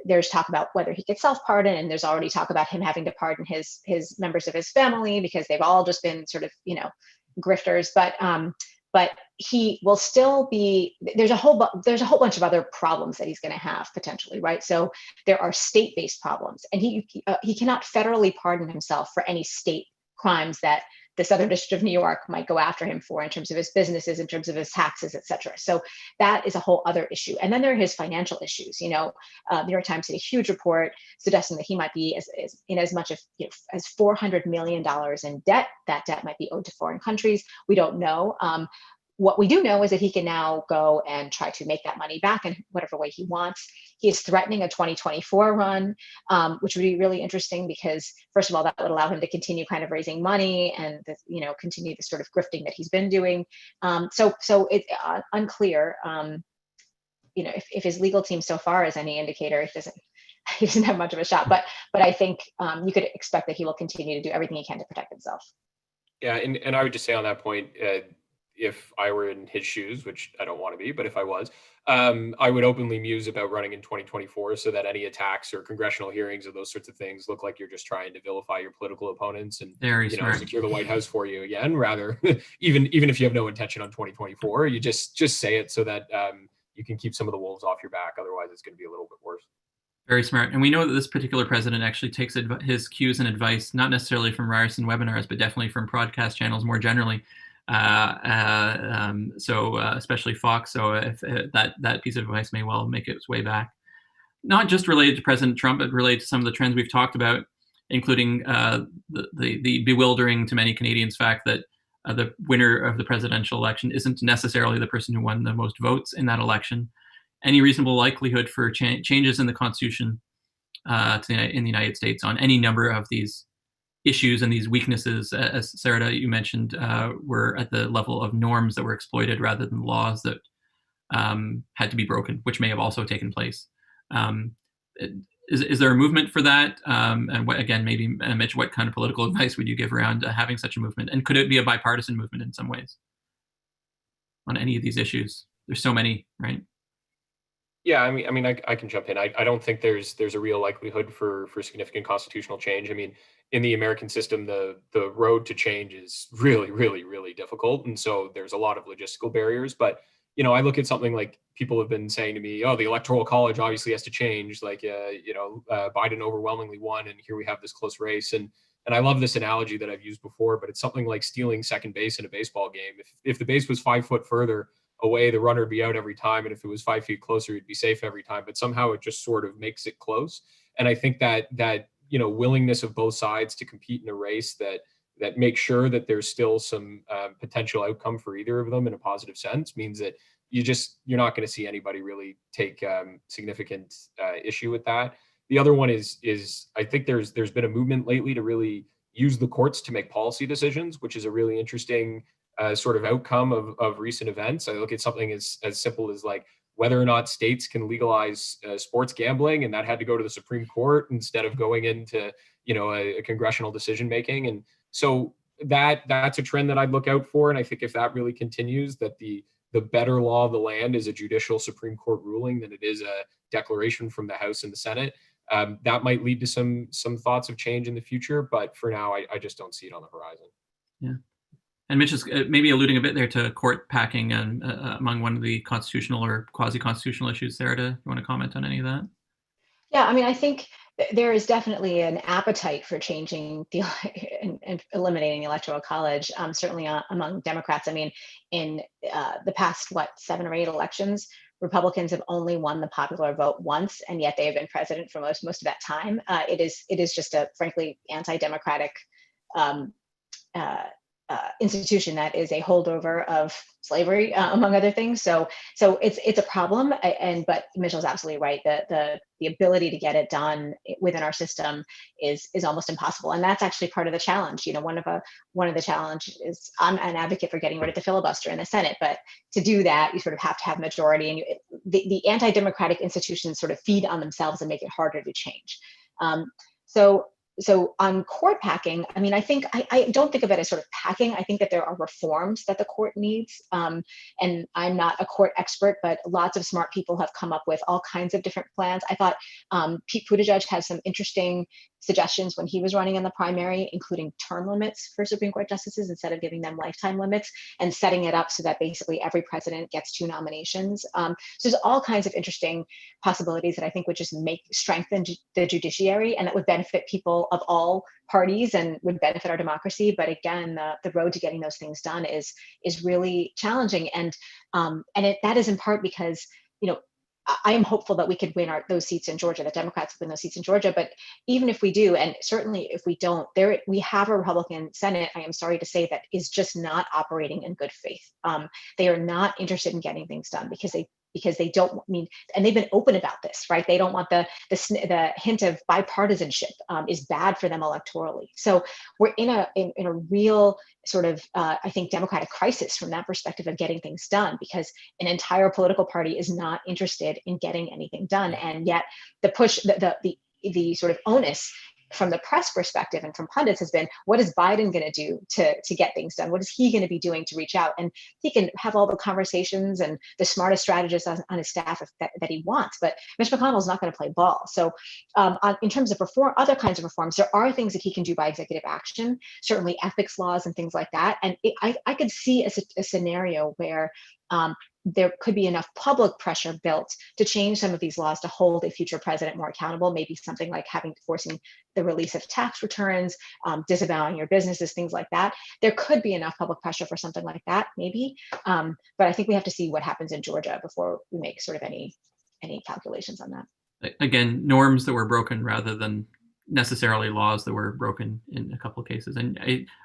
There's talk about whether he could self-pardon, and there's already talk about him having to pardon his members of his family because they've all just been sort of grifters. But he will still be. There's a whole bunch of other problems that he's going to have potentially, right? So there are state-based problems, and he cannot federally pardon himself for any state crimes that the Southern District of New York might go after him for in terms of his businesses, in terms of his taxes, et cetera. So that is a whole other issue. And then there are his financial issues. New York Times did a huge report suggesting that he might be in as much as $400 million in debt. That debt might be owed to foreign countries. We don't know. What we do know is that he can now go and try to make that money back in whatever way he wants. He is threatening a 2024 run, which would be really interesting because, first of all, that would allow him to continue kind of raising money and continue the sort of grifting that he's been doing. So it's unclear. If his legal team so far is any indicator, he doesn't have much of a shot. But I think you could expect that he will continue to do everything he can to protect himself. Yeah, and I would just say on that point. If I were in his shoes, which I don't want to be, but if I was, I would openly muse about running in 2024 so that any attacks or congressional hearings or those sorts of things look like you're just trying to vilify your political opponents and secure the White House for you again, rather even if you have no intention on 2024, you just say it so that you can keep some of the wolves off your back. Otherwise, it's going to be a little bit worse. Very smart. And we know that this particular president actually takes his cues and advice, not necessarily from Ryerson webinars, but definitely from broadcast channels more generally. So especially Fox. So if that piece of advice may well make its way back, not just related to President Trump, but related to some of the trends we've talked about, including the bewildering to many Canadians fact that the winner of the presidential election isn't necessarily the person who won the most votes in that election. Any reasonable likelihood for changes in the Constitution in the United States on any number of these issues and these weaknesses, as Sarah, you mentioned, were at the level of norms that were exploited rather than laws that had to be broken, which may have also taken place. Is there a movement for that? And what, again, maybe, Mitch, what kind of political advice would you give around having such a movement? And could it be a bipartisan movement in some ways on any of these issues? There's so many, right? Yeah, I mean, I can jump in. I don't think there's a real likelihood for significant constitutional change. I mean, in the American system, the road to change is really, really, really difficult, and so there's a lot of logistical barriers. But I look at something like people have been saying to me, "Oh, the Electoral College obviously has to change." Like, Biden overwhelmingly won, and here we have this close race. And I love this analogy that I've used before, but it's something like stealing second base in a baseball game. If the base was 5 foot further away, the runner would be out every time. And if it was 5 feet closer, he'd be safe every time. But somehow it just sort of makes it close. And I think that willingness of both sides to compete in a race that makes sure that there's still some potential outcome for either of them in a positive sense means that you're not going to see anybody really take significant issue with that. The other one is I think there's been a movement lately to really use the courts to make policy decisions, which is a really interesting sort of outcome of recent events. I look at something as simple as like whether or not states can legalize sports gambling, and that had to go to the Supreme Court instead of going into a congressional decision making. And so that's a trend that I'd look out for. And I think if that really continues, that the better law of the land is a judicial Supreme Court ruling than it is a declaration from the House and the Senate. That might lead to some thoughts of change in the future, but for now, I just don't see it on the horizon. Yeah. And Mitch is maybe alluding a bit there to court packing and among one of the constitutional or quasi-constitutional issues. Sarah, you want to comment on any of that? Yeah, I mean, I think there is definitely an appetite for changing and eliminating the Electoral College, certainly among Democrats. I mean, in the past, 7 or 8 elections, Republicans have only won the popular vote once, and yet they have been president for most of that time. It is just a frankly anti-democratic institution that is a holdover of slavery, among other things. So it's a problem. But Mitchell's absolutely right. The ability to get it done within our system is almost impossible, and that's actually part of the challenge. One of the challenges is I'm an advocate for getting rid of the filibuster in the Senate, but to do that, you sort of have to have majority, and the anti-democratic institutions sort of feed on themselves and make it harder to change. So on court packing, I mean, I don't think of it as sort of packing. I think that there are reforms that the court needs. And I'm not a court expert, but lots of smart people have come up with all kinds of different plans. I thought Pete Buttigieg had some interesting suggestions when he was running in the primary, including term limits for Supreme Court justices instead of giving them lifetime limits, and setting it up so that basically every president gets 2 nominations. So there's all kinds of interesting possibilities that I think would just strengthen the judiciary, and that would benefit people of all parties and would benefit our democracy. But again, the road to getting those things done is really challenging, and that is in part because I am hopeful that we could win those seats in Georgia, that Democrats win those seats in Georgia. But even if we do, and certainly if we don't, we have a Republican Senate, I am sorry to say, that is just not operating in good faith. They are not interested in getting things done because they don't and they've been open about this, right? They don't want the hint of bipartisanship is bad for them electorally. So we're in a real sort of, I think, democratic crisis from that perspective of getting things done, because an entire political party is not interested in getting anything done. And yet the push, the sort of onus from the press perspective and from pundits has been, what is Biden going to do to get things done? What is he going to be doing to reach out? And he can have all the conversations and the smartest strategists on his staff that he wants, but Mitch McConnell's not going to play ball. So in terms of other kinds of reforms, there are things that he can do by executive action, certainly ethics laws and things like that. And I could see a scenario where there could be enough public pressure built to change some of these laws to hold a future president more accountable, maybe something like forcing the release of tax returns, disavowing your businesses, things like that. There could be enough public pressure for something like that, maybe. But I think we have to see what happens in Georgia before we make sort of any calculations on that. Again, norms that were broken rather than necessarily laws that were broken in a couple of cases. And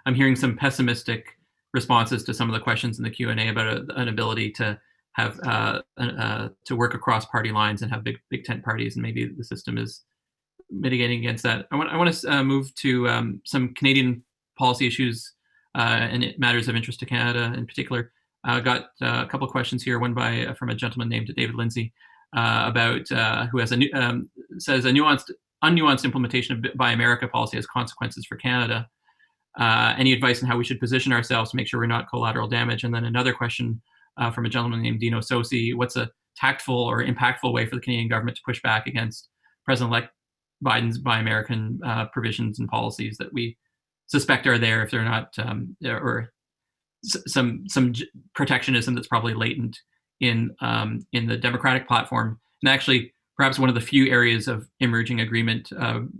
I'm hearing some pessimistic responses to some of the questions in the Q&A about an ability to have to work across party lines and have big tent parties, and maybe the system is mitigating against that. I want to move to some Canadian policy issues and matters of interest to Canada in particular. Got a couple of questions here. One from a gentleman named David Lindsay about who has says a unnuanced implementation of Buy America policy has consequences for Canada. Any advice on how we should position ourselves to make sure we're not collateral damage? And then another question from a gentleman named Dino Sosi: what's a tactful or impactful way for the Canadian government to push back against President-elect Biden's Buy American provisions and policies that we suspect are there, if they're not, or some protectionism that's probably latent in the Democratic platform, and actually perhaps one of the few areas of emerging agreement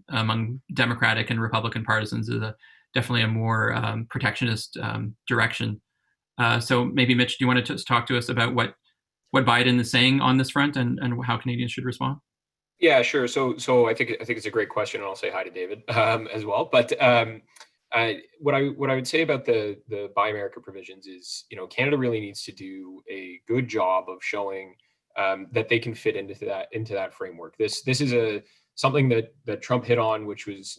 among Democratic and Republican partisans is definitely a more protectionist direction. So maybe Mitch, do you want to just talk to us about what Biden is saying on this front and how Canadians should respond? Yeah, sure. So I think it's a great question, and I'll say hi to David as well. But what I would say about the Buy America provisions is, Canada really needs to do a good job of showing that they can fit into that framework. This is something that Trump hit on, which was,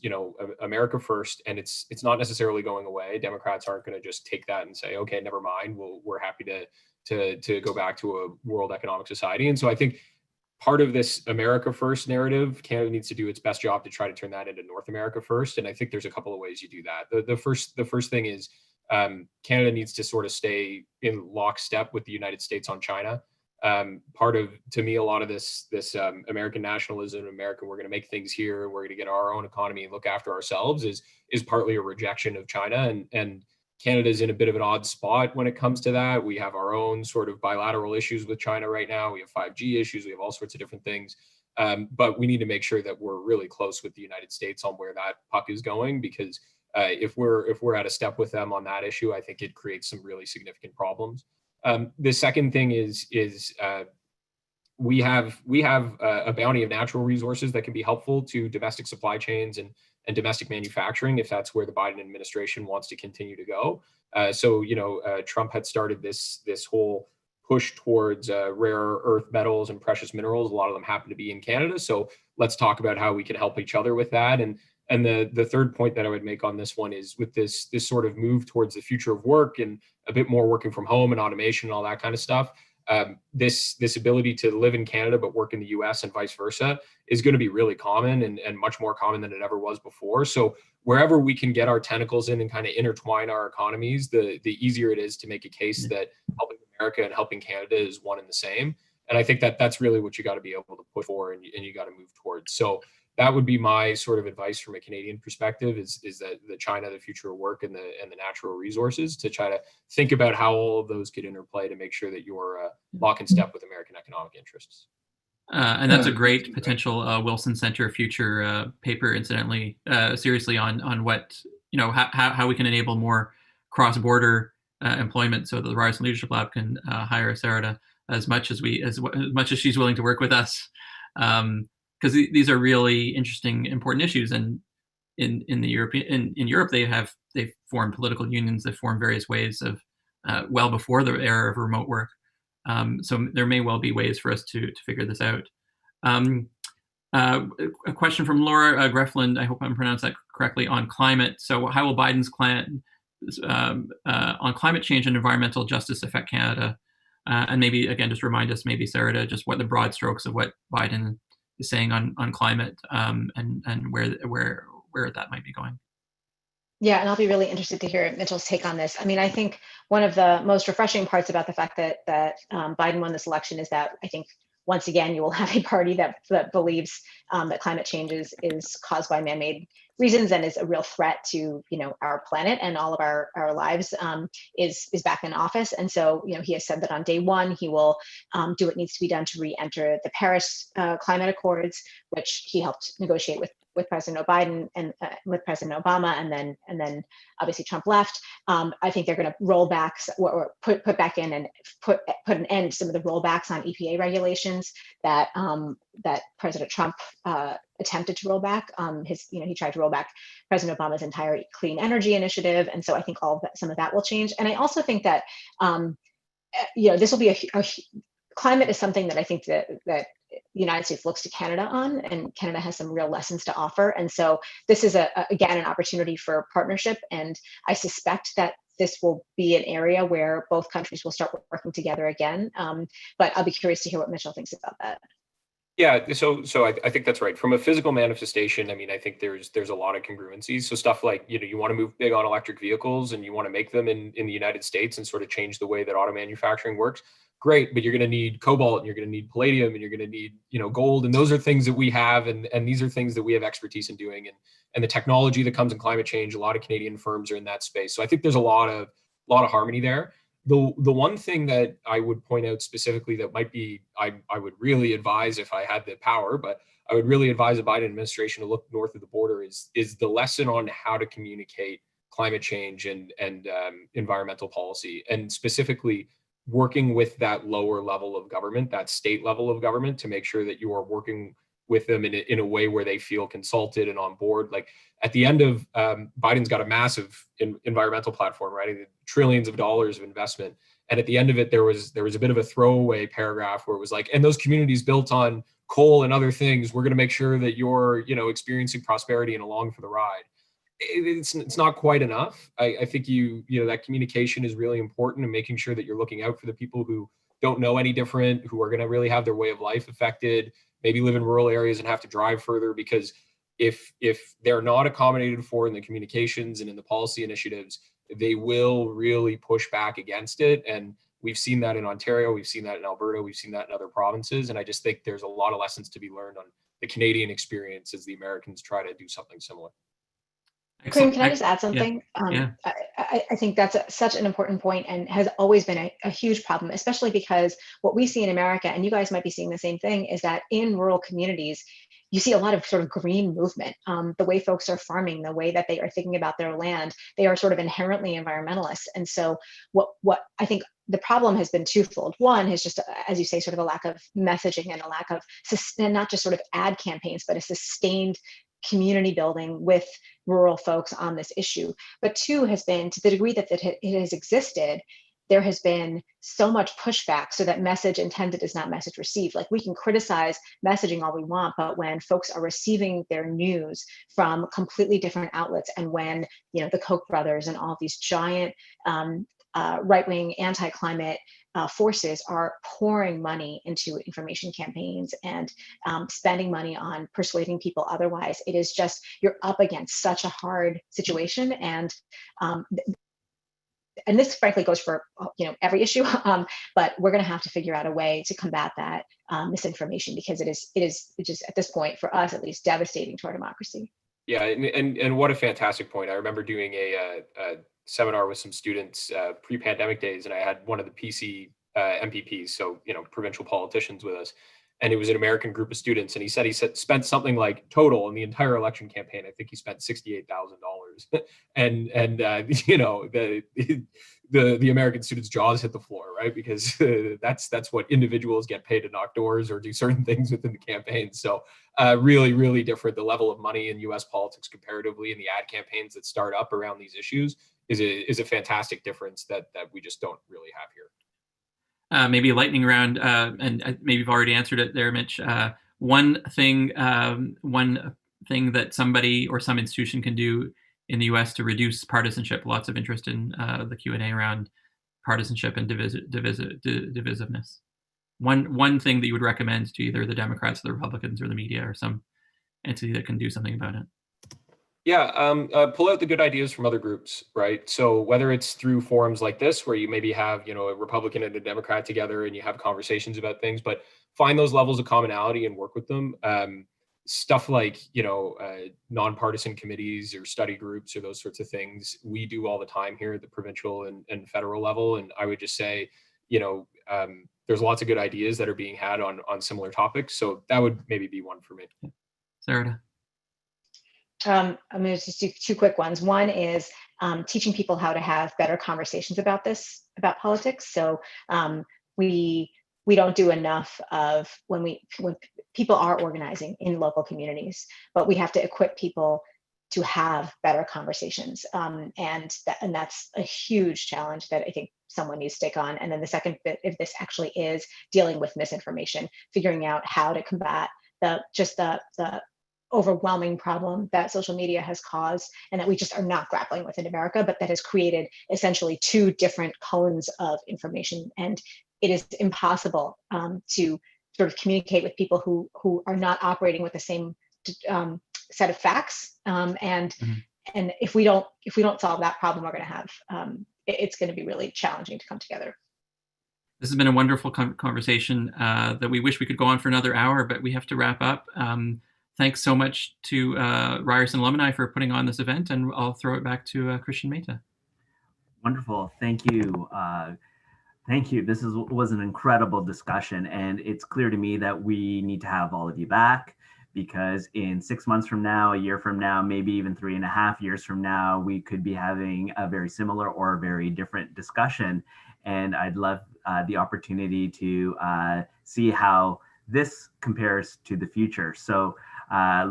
America first, and it's not necessarily going away. Democrats aren't going to just take that and say, okay, never mind. We're happy to go back to a world economic society. And so I think part of this America first narrative, Canada needs to do its best job to try to turn that into North America first. And I think there's a couple of ways you do that. The first thing is Canada needs to sort of stay in lockstep with the United States on China. To me, a lot of this American nationalism, America, we're going to make things here, we're going to get our own economy and look after ourselves, is partly a rejection of China. And Canada's in a bit of an odd spot when it comes to that. We have our own sort of bilateral issues with China right now. We have 5G issues. We have all sorts of different things. But we need to make sure that we're really close with the United States on where that puck is going, because if we're at a step with them on that issue, I think it creates some really significant problems. The second thing is we have a bounty of natural resources that can be helpful to domestic supply chains and domestic manufacturing, if that's where the Biden administration wants to continue to go. Trump had started this whole push towards rare earth metals and precious minerals. A lot of them happen to be in Canada. So let's talk about how we can help each other with that. And the third point that I would make on this one is, with this sort of move towards the future of work and a bit more working from home and automation and all that kind of stuff, this ability to live in Canada but work in the US and vice versa is going to be really common and much more common than it ever was before. So wherever we can get our tentacles in and kind of intertwine our economies, the easier it is to make a case that helping America and helping Canada is one and the same. And I think that's really what you got to be able to push for, and you got to move towards. So that would be my sort of advice from a Canadian perspective, is that the China, the future of work, and the natural resources, to try to think about how all of those could interplay to make sure that you're lock in step with American economic interests. And that's a great potential Wilson Center future paper, incidentally, seriously, on what, how we can enable more cross-border employment, so that the Ryerson Leadership Lab can hire Sarita as much as she's willing to work with us. Because these are really interesting, important issues, and in Europe they've formed political unions that form various ways of well before the era of remote work. So there may well be ways for us to figure this out. A question from Laura Grefland, I hope I'm pronouncing that correctly, on climate. So how will Biden's plan on climate change and environmental justice affect Canada? And maybe, again, just remind us, maybe Sarita, just what the broad strokes of what Biden is saying on climate, and where that might be going. Yeah, and I'll be really interested to hear Mitchell's take on this. I mean, I think one of the most refreshing parts about the fact that Biden won this election is that I think once again you will have a party that believes that climate change is caused by man-made reasons and is a real threat to our planet and all of our lives, is back in office. And so he has said that on day one he will do what needs to be done to re-enter the Paris Climate Accords, which he helped negotiate with President Biden and with President Obama, and then obviously Trump left. I think they're going to roll back or put back in and put an end to some of the rollbacks on EPA regulations that President Trump attempted to roll back. He tried to roll back President Obama's entire clean energy initiative, and so I think some of that will change. And I also think that this will be climate is something that I think that the United States looks to Canada on, and Canada has some real lessons to offer. And so this is again an opportunity for partnership, and I suspect that this will be an area where both countries will start working together again. But I'll be curious to hear what Mitchell thinks about that. Yeah, so I think that's right. From a physical manifestation, I mean, I think there's a lot of congruencies. So stuff like, you want to move big on electric vehicles and you want to make them in the United States and sort of change the way that auto manufacturing works. Great, but you're going to need cobalt and you're going to need palladium and you're going to need, gold. And those are things that we have, and these are things that we have expertise in doing. And the technology that comes in climate change, a lot of Canadian firms are in that space. So I think there's a lot of harmony there. The one thing that I would point out specifically that might be, I would really advise if I had the power, but I would really advise the Biden administration to look north of the border is the lesson on how to communicate climate change and environmental policy, and specifically working with that lower level of government, that state level of government, to make sure that you are working with them in a way where they feel consulted and on board. Like at the end of Biden's got a massive environmental platform, right? Trillions of dollars of investment. And at the end of it, there was a bit of a throwaway paragraph where it was like, and those communities built on coal and other things, we're going to make sure that you're, experiencing prosperity and along for the ride. It's not quite enough. I think that communication is really important, and making sure that you're looking out for the people who don't know any different, who are going to really have their way of life affected, maybe live in rural areas and have to drive further, because if they're not accommodated for in the communications and in the policy initiatives, they will really push back against it. And we've seen that in Ontario, we've seen that in Alberta, we've seen that in other provinces. And I just think there's a lot of lessons to be learned on the Canadian experience as the Americans try to do something similar. Kareem, can I just add something? Yeah. I think that's such an important point, and has always been a huge problem, especially because what we see in America, and you guys might be seeing the same thing, is that in rural communities, you see a lot of sort of green movement. The way folks are farming, the way that they are thinking about their land, they are sort of inherently environmentalists. And so what I think the problem has been twofold. One is just, as you say, sort of a lack of messaging and a lack of, and not just sort of ad campaigns, but a sustained community building with rural folks on this issue. But two has been, to the degree that it has existed, there has been so much pushback, so that message intended is not message received. Like, we can criticize messaging all we want, but when folks are receiving their news from completely different outlets, and when the Koch brothers and all these giant right-wing anti-climate forces are pouring money into information campaigns and spending money on persuading people otherwise, it is just, you're up against such a hard situation. And this frankly goes for every issue, but we're going to have to figure out a way to combat that misinformation, because it is just, at this point, for us at least, devastating to our democracy. Yeah, and what a fantastic point. I remember doing a seminar with some students pre-pandemic days, and I had one of the PC MPPs, so provincial politicians, with us, and it was an American group of students, and he said spent something like, total in the entire election campaign, I think he spent $68,000, and the American students' jaws hit the floor, right? Because that's what individuals get paid to knock doors or do certain things within the campaign. So really, really different. The level of money in U.S. politics comparatively, and the ad campaigns that start up around these issues is a fantastic difference that we just don't really have here. Maybe a lightning round, and maybe you've already answered it there, Mitch. One thing that somebody or some institution can do in the U.S. to reduce partisanship. Lots of interest in the Q&A around partisanship and divisiveness. One thing that you would recommend to either the Democrats, the Republicans, or the media, or some entity that can do something about it. Yeah, pull out the good ideas from other groups, right? So whether it's through forums like this, where you maybe have, a Republican and a Democrat together and you have conversations about things, but find those levels of commonality and work with them. Stuff like, nonpartisan committees or study groups or those sorts of things, we do all the time here at the provincial and federal level. And I would just say, there's lots of good ideas that are being had on similar topics. So that would maybe be one for me. Sarah? I'm going to just do two quick ones. One is teaching people how to have better conversations about politics. So we don't do enough of when people are organizing in local communities, but we have to equip people to have better conversations. And that's a huge challenge that I think someone needs to take on. And then the second bit, if this actually is dealing with misinformation, figuring out how to combat the overwhelming problem that social media has caused, and that we just are not grappling with in America, but that has created essentially two different cones of information. And it is impossible to sort of communicate with people who are not operating with the same set of facts. And if we don't solve that problem, we're going to have it's going to be really challenging to come together. This has been a wonderful conversation that we wish we could go on for another hour, but we have to wrap up. Thanks so much to Ryerson alumni for putting on this event, and I'll throw it back to Christian Mehta. Wonderful. Thank you. Thank you. This was an incredible discussion, and it's clear to me that we need to have all of you back, because in 6 months from now, a year from now, maybe even 3.5 years from now, we could be having a very similar or very different discussion. And I'd love the opportunity to see how this compares to the future. So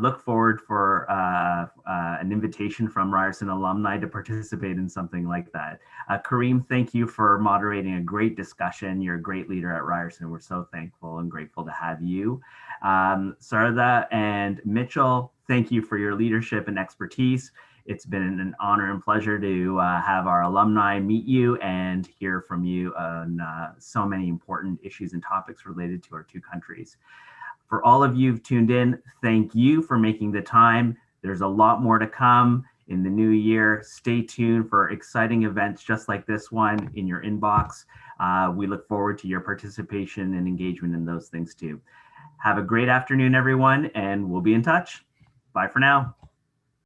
look forward for an invitation from Ryerson alumni to participate in something like that. Kareem, thank you for moderating a great discussion. You're a great leader at Ryerson. We're so thankful and grateful to have you. Sarada and Mitchell, thank you for your leadership and expertise. It's been an honor and pleasure to have our alumni meet you and hear from you on so many important issues and topics related to our two countries. For all of you who've tuned in, thank you for making the time. There's a lot more to come in the new year. Stay tuned for exciting events just like this one in your inbox. We look forward to your participation and engagement in those things too. Have a great afternoon, everyone, and we'll be in touch. Bye for now.